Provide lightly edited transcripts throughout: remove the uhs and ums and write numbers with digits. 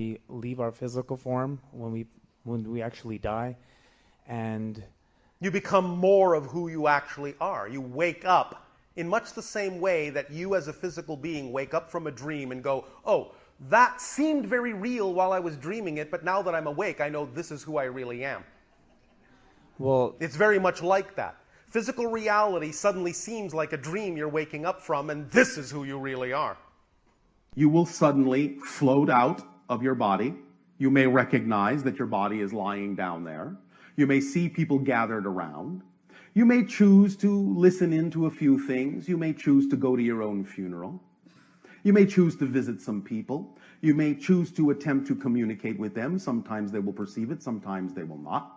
We leave our physical form when we actually die, and you become more of who you actually are. You wake up in much the same way that you as a physical being wake up from a dream and go, oh, that seemed very real while I was dreaming it, but now that I'm awake, I know this is who I really am. Well, it's very much like that. Physical reality suddenly seems like a dream you're waking up from, and this is who you really are. You will suddenly float out of your body. You may recognize that your body is lying down there. You may see people gathered around. You may choose to listen into a few things. You may choose to go to your own funeral. You may choose to visit some people. You may choose to attempt to communicate with them. Sometimes they will perceive it, sometimes they will not.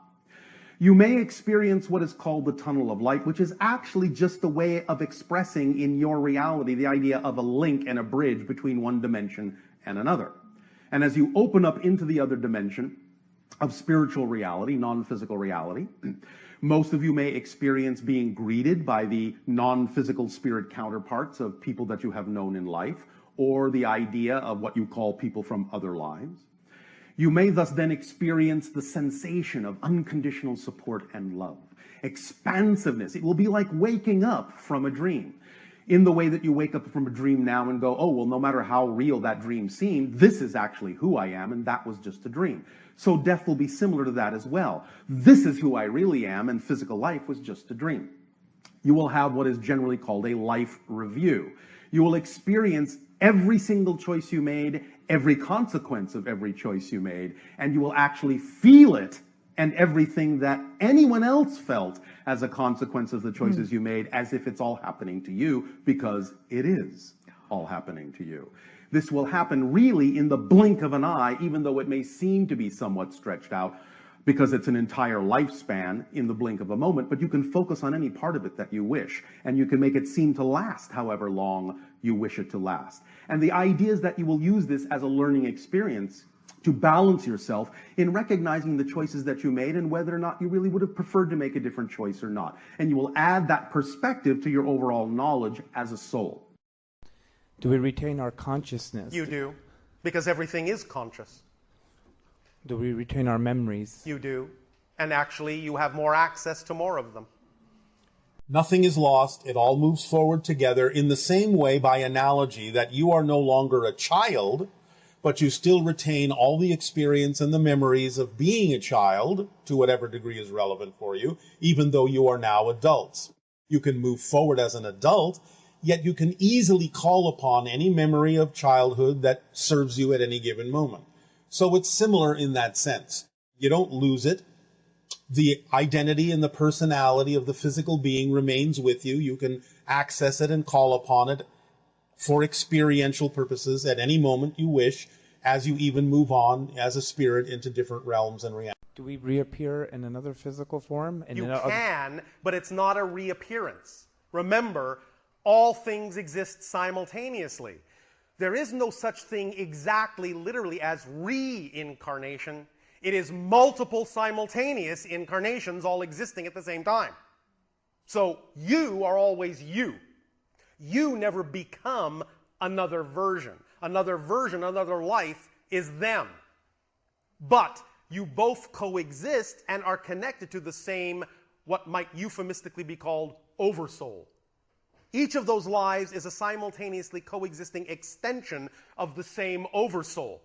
You may experience what is called the tunnel of light, which is actually just a way of expressing in your reality the idea of a link and a bridge between one dimension and another. And as you open up into the other dimension of spiritual reality, non-physical reality, most of you may experience being greeted by the non-physical spirit counterparts of people that you have known in life, or the idea of what you call people from other lives. You may thus then experience the sensation of unconditional support and love, expansiveness. It will be like waking up from a dream, in the way that you wake up from a dream now and go, oh, well, no matter how real that dream seemed, this is actually who I am, and that was just a dream. So death will be similar to that as well. This is who I really am, and physical life was just a dream. You will have what is generally called a life review. You will experience every single choice you made, every consequence of every choice you made, and you will actually feel it and everything that anyone else felt as a consequence of the choices you made, as if it's all happening to you, because it is all happening to you. This will happen really in the blink of an eye, even though it may seem to be somewhat stretched out, because it's an entire lifespan in the blink of a moment, but you can focus on any part of it that you wish, and you can make it seem to last however long you wish it to last. And the idea is that you will use this as a learning experience to balance yourself in recognizing the choices that you made and whether or not you really would have preferred to make a different choice or not. And you will add that perspective to your overall knowledge as a soul. Do we retain our consciousness? You do, because everything is conscious. Do we retain our memories? You do. And actually, you have more access to more of them. Nothing is lost. It all moves forward together in the same way, by analogy, that you are no longer a child, but you still retain all the experience and the memories of being a child, to whatever degree is relevant for you, even though you are now adults. You can move forward as an adult, yet you can easily call upon any memory of childhood that serves you at any given moment. So it's similar in that sense. You don't lose it. The identity and the personality of the physical being remains with you. You can access it and call upon it for experiential purposes at any moment you wish, as you even move on as a spirit into different realms and realities. Do we reappear in another physical form? You can, but it's not a reappearance. Remember, all things exist simultaneously. There is no such thing exactly, literally, as reincarnation. It is multiple simultaneous incarnations all existing at the same time. So you are always you. You never become another version. Another version, another life is them. But you both coexist and are connected to the same, what might euphemistically be called, oversoul. Each of those lives is a simultaneously coexisting extension of the same oversoul.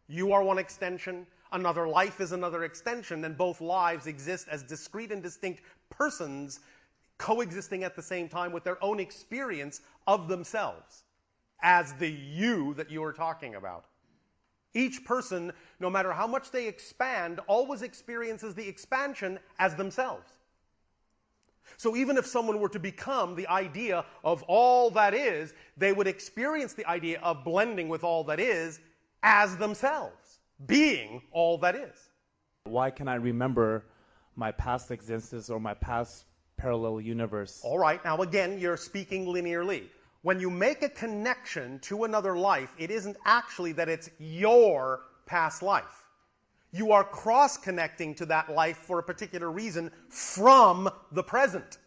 You are one extension, another life is another extension, and both lives exist as discrete and distinct persons coexisting at the same time with their own experience of themselves as the you that you are talking about. Each person, no matter how much they expand, always experiences the expansion as themselves. So even if someone were to become the idea of all that is, they would experience the idea of blending with all that is as themselves, being all that is. Why can I remember my past existence or my past parallel universe? All right, now again, you're speaking linearly. When you make a connection to another life, it isn't actually that it's your past life. You are cross-connecting to that life for a particular reason from the present.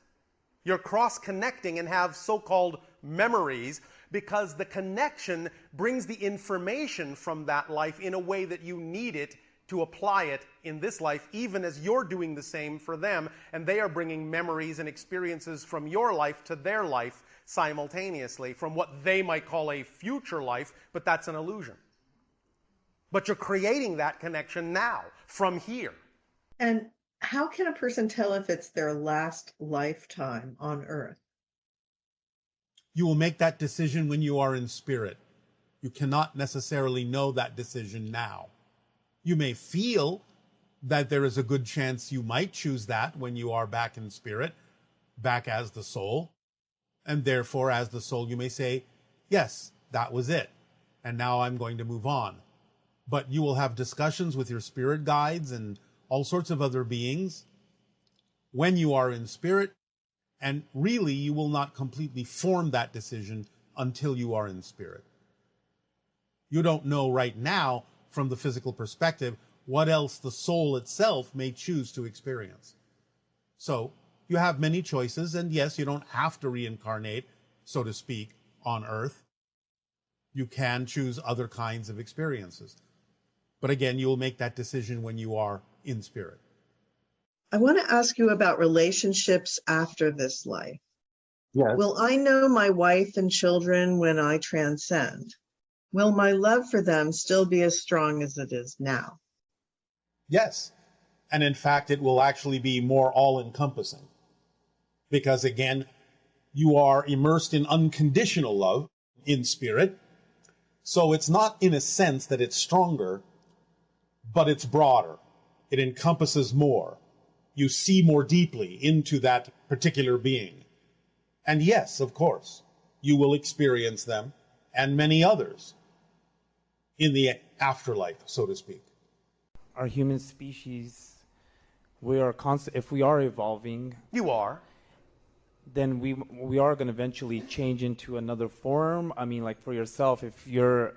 You're cross-connecting and have so-called memories because the connection brings the information from that life in a way that you need it to apply it in this life, even as you're doing the same for them, and they are bringing memories and experiences from your life to their life simultaneously, from what they might call a future life, but that's an illusion. But you're creating that connection now, from here. And how can a person tell if it's their last lifetime on Earth? You will make that decision when you are in spirit. You cannot necessarily know that decision now. You may feel that there is a good chance you might choose that when you are back in spirit, back as the soul. And therefore, as the soul, you may say, yes, that was it. And now I'm going to move on. But you will have discussions with your spirit guides and all sorts of other beings when you are in spirit. And really, you will not completely form that decision until you are in spirit. You don't know right now, from the physical perspective, what else the soul itself may choose to experience. So you have many choices, and yes, you don't have to reincarnate, so to speak, on Earth. You can choose other kinds of experiences. But again, you will make that decision when you are in spirit. I want to ask you about relationships after this life. Yes. Will I know my wife and children when I transcend? Will my love for them still be as strong as it is now? Yes. And in fact, it will actually be more all-encompassing. Because again, you are immersed in unconditional love in spirit. So it's not in a sense that it's stronger, but it's broader. It encompasses more. You see more deeply into that particular being. And yes, of course, you will experience them and many others in the afterlife, so to speak. Our human species, we are if we are evolving, You are. then we are going to eventually change into another form. I mean, like for yourself, if you're,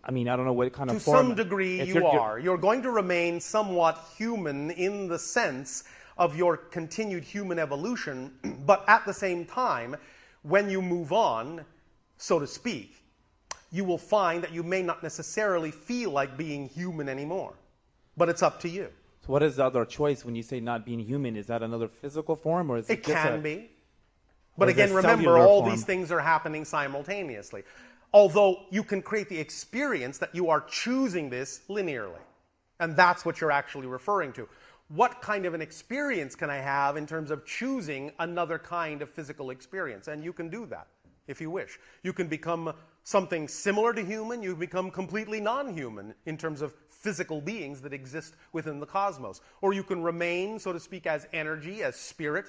I mean, I don't know what kind To of form. some degree, if you are. You're going to remain somewhat human in the sense of your continued human evolution, but at the same time, when you move on, so to speak, you will find that you may not necessarily feel like being human anymore. But it's up to you. So what is the other choice when you say not being human? Is that another physical form, or is it It just can be. But or is it again, remember, cellular all form? these things are happening simultaneously. Although you can create the experience that you are choosing this linearly. And that's what you're actually referring to. What kind of an experience can I have in terms of choosing another kind of physical experience? And you can do that if you wish. You can become something similar to human. You become completely non-human in terms of physical beings that exist within the cosmos. Or you can remain, so to speak, as energy, as spirit,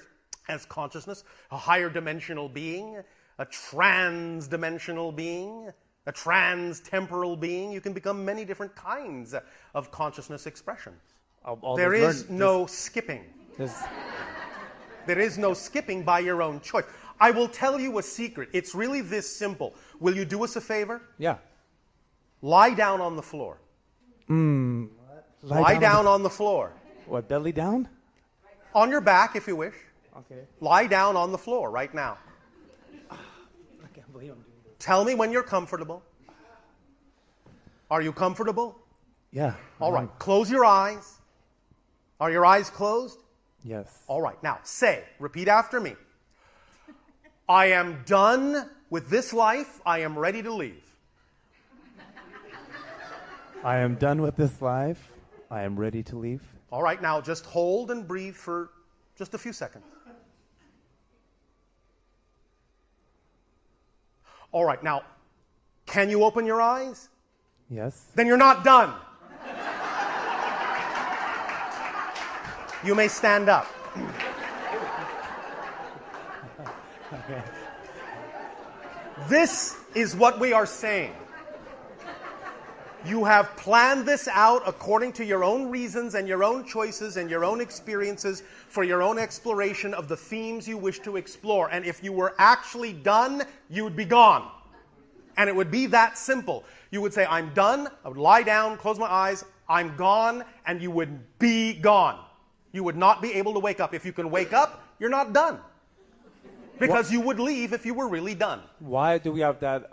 as consciousness, a higher dimensional being, a trans-dimensional being, a trans-temporal being. You can become many different kinds of consciousness expression. There is no skipping. There is no skipping by your own choice. I will tell you a secret. It's really this simple. Will you do us a favor? Yeah. Lie down on the floor. Lie down on the floor. What, belly down? On your back, if you wish. Okay. Lie down on the floor right now. I can't believe I'm doing this. Tell me when you're comfortable. Are you comfortable? Yeah. All right. Close your eyes. Are your eyes closed? Yes. All right. Now, repeat after me. I am done with this life. I am ready to leave. I am done with this life. I am ready to leave. All right. Now, just hold and breathe for just a few seconds. All right. Now, can you open your eyes? Yes. Then you're not done. You may stand up. Okay. This is what we are saying. You have planned this out according to your own reasons and your own choices and your own experiences for your own exploration of the themes you wish to explore. And if you were actually done, you would be gone. And it would be that simple. You would say, I'm done. I would lie down, close my eyes. I'm gone. And you would be gone. You would not be able to wake up. If you can wake up, you're not done. Because you would leave if you were really done. Why do we have that?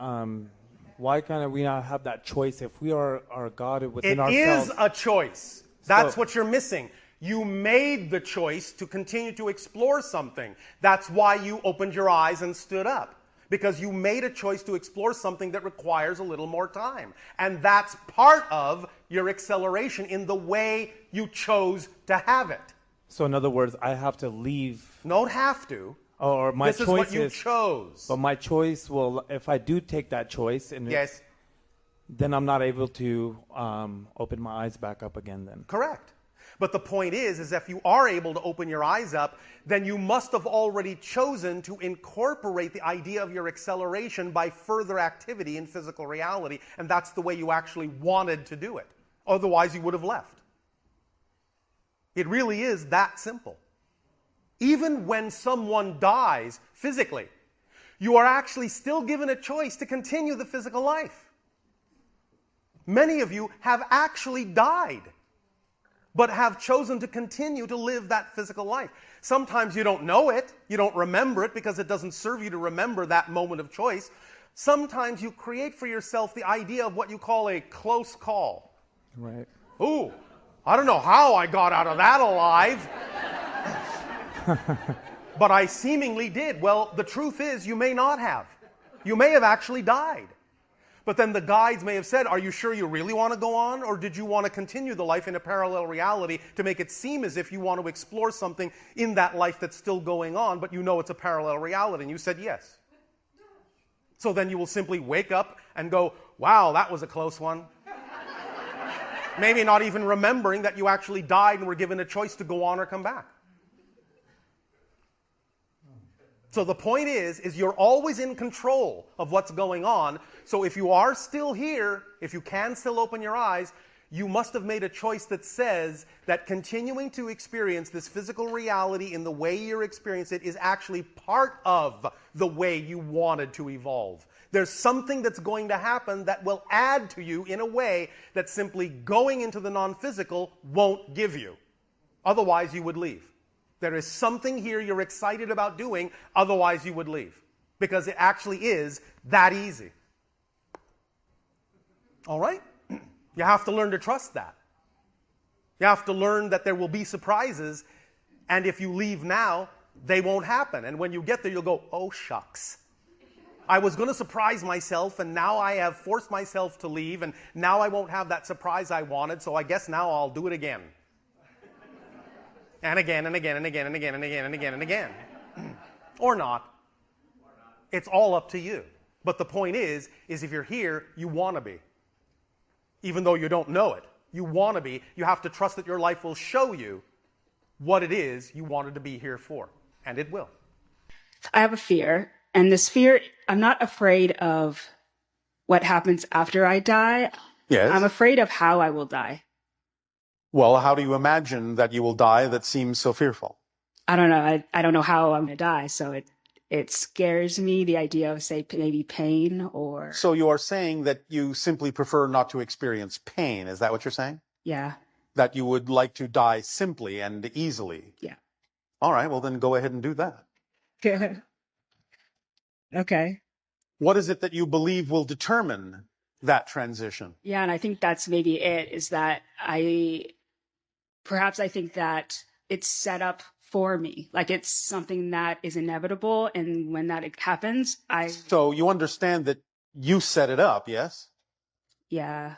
Why can't we not have that choice if we are God within ourselves? It is a choice. That's what you're missing. You made the choice to continue to explore something. That's why you opened your eyes and stood up. Because you made a choice to explore something that requires a little more time. And that's part of your acceleration in the way you chose to have it. So in other words, I have to leave. Don't have to. Or my This choice is what you chose. But my choice will, if I do take that choice, and Yes. then I'm not able to open my eyes back up again then. Correct. But the point is if you are able to open your eyes up, then you must have already chosen to incorporate the idea of your acceleration by further activity in physical reality, and that's the way you actually wanted to do it. Otherwise, you would have left. It really is that simple. Even when someone dies physically, you are actually still given a choice to continue the physical life. Many of you have actually died, but have chosen to continue to live that physical life. Sometimes you don't know it, you don't remember it because it doesn't serve you to remember that moment of choice. Sometimes you create for yourself the idea of what you call a close call. Right. Ooh, I don't know how I got out of that alive. But I seemingly did. Well, the truth is you may not have. You may have actually died. But then the guides may have said, are you sure you really want to go on? Or did you want to continue the life in a parallel reality to make it seem as if you want to explore something in that life that's still going on, but you know it's a parallel reality? And you said yes. So then you will simply wake up and go, wow, that was a close one. Maybe not even remembering that you actually died and were given a choice to go on or come back. So the point is you're always in control of what's going on. So if you are still here, if you can still open your eyes, you must have made a choice that says that continuing to experience this physical reality in the way you're experiencing it is actually part of the way you wanted to evolve. There's something that's going to happen that will add to you in a way that simply going into the non-physical won't give you. Otherwise, you would leave. There is something here you're excited about doing, otherwise you would leave. Because it actually is that easy. All right? You have to learn to trust that. You have to learn that there will be surprises, and if you leave now, they won't happen. And when you get there, you'll go, oh, shucks. I was going to surprise myself, and now I have forced myself to leave, and now I won't have that surprise I wanted, so I guess now I'll do it again. And again, and again, and again, and again, and again, and again, and again. Or not. It's all up to you. But the point is if you're here, you want to be. Even though you don't know it. You want to be. You have to trust that your life will show you what it is you wanted to be here for. And it will. I have a fear. And this fear, I'm not afraid of what happens after I die. Yes. I'm afraid of how I will die. Well, how do you imagine that you will die that seems so fearful? I don't know. I don't know how I'm going to die. So it scares me, the idea of, say, maybe pain or... So you are saying that you simply prefer not to experience pain. Is that what you're saying? Yeah. That you would like to die simply and easily? Yeah. All right, well then go ahead and do that. Okay. What is it that you believe will determine that transition? Yeah, and I think that's maybe it, is that I think that it's set up for me. Like it's something that is inevitable, and when that happens, So you understand that you set it up, yes? Yeah.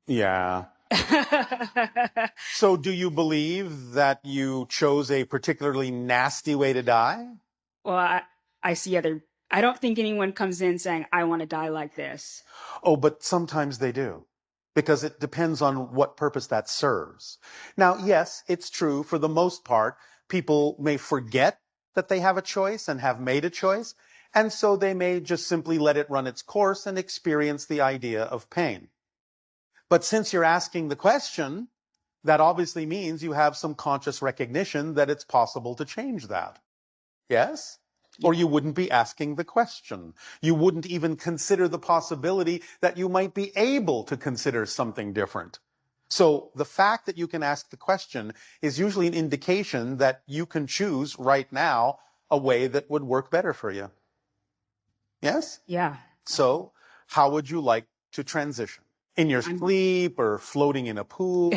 Yeah. So do you believe that you chose a particularly nasty way to die? Well, I see I don't think anyone comes in saying, I want to die like this. Oh, but sometimes they do. Because it depends on what purpose that serves. Now, yes, it's true. For the most part, people may forget that they have a choice and have made a choice. And so they may just simply let it run its course and experience the idea of pain. But since you're asking the question, that obviously means you have some conscious recognition that it's possible to change that. Yes? Or you wouldn't be asking the question. You wouldn't even consider the possibility that you might be able to consider something different. So the fact that you can ask the question is usually an indication that you can choose right now a way that would work better for you. Yes? Yeah. So, how would you like to transition? In your sleep or floating in a pool?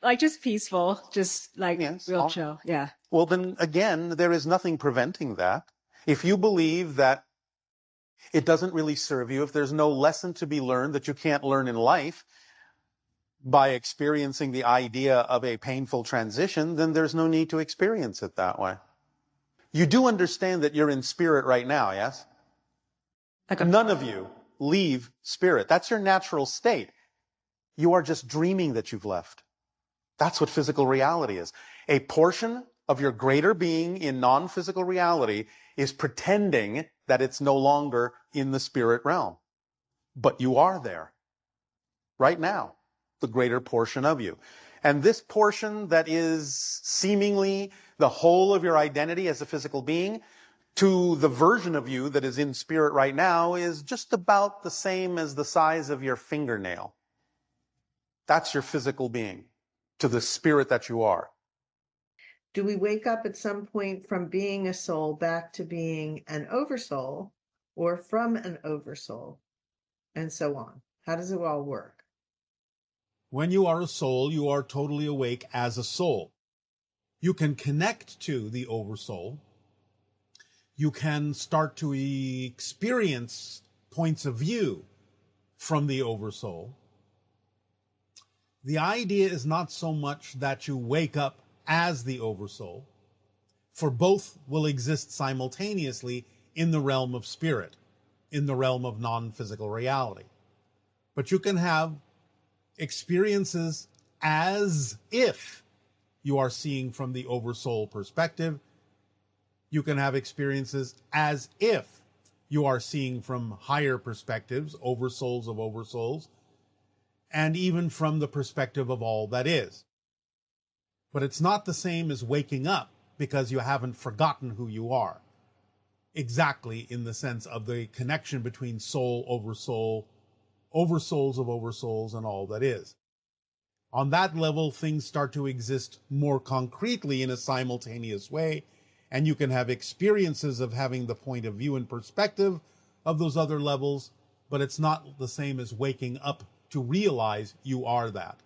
Like just peaceful, just like Yes. real All right. chill. Yeah. Well, then again, there is nothing preventing that. If you believe that it doesn't really serve you, if there's no lesson to be learned that you can't learn in life by experiencing the idea of a painful transition, then there's no need to experience it that way. You do understand that you're in spirit right now, yes? Like None of you leave spirit. That's your natural state. You are just dreaming that you've left. That's what physical reality is. A portion of your greater being in non-physical reality is pretending that it's no longer in the spirit realm. But you are there right now, the greater portion of you. And this portion that is seemingly the whole of your identity as a physical being, to the version of you that is in spirit right now, is just about the same as the size of your fingernail. That's your physical being, to the spirit that you are. Do we wake up at some point from being a soul back to being an oversoul, or from an oversoul, and so on? How does it all work? When you are a soul, you are totally awake as a soul. You can connect to the oversoul. You can start to experience points of view from the oversoul. The idea is not so much that you wake up as the oversoul, for both will exist simultaneously in the realm of spirit, in the realm of non-physical reality. But you can have experiences as if you are seeing from the oversoul perspective. You can have experiences as if you are seeing from higher perspectives, oversouls of oversouls, and even from the perspective of all that is. But it's not the same as waking up because you haven't forgotten who you are. Exactly in the sense of the connection between soul, oversouls of oversouls, and all that is. On that level, things start to exist more concretely in a simultaneous way, and you can have experiences of having the point of view and perspective of those other levels, but it's not the same as waking up to realize you are that.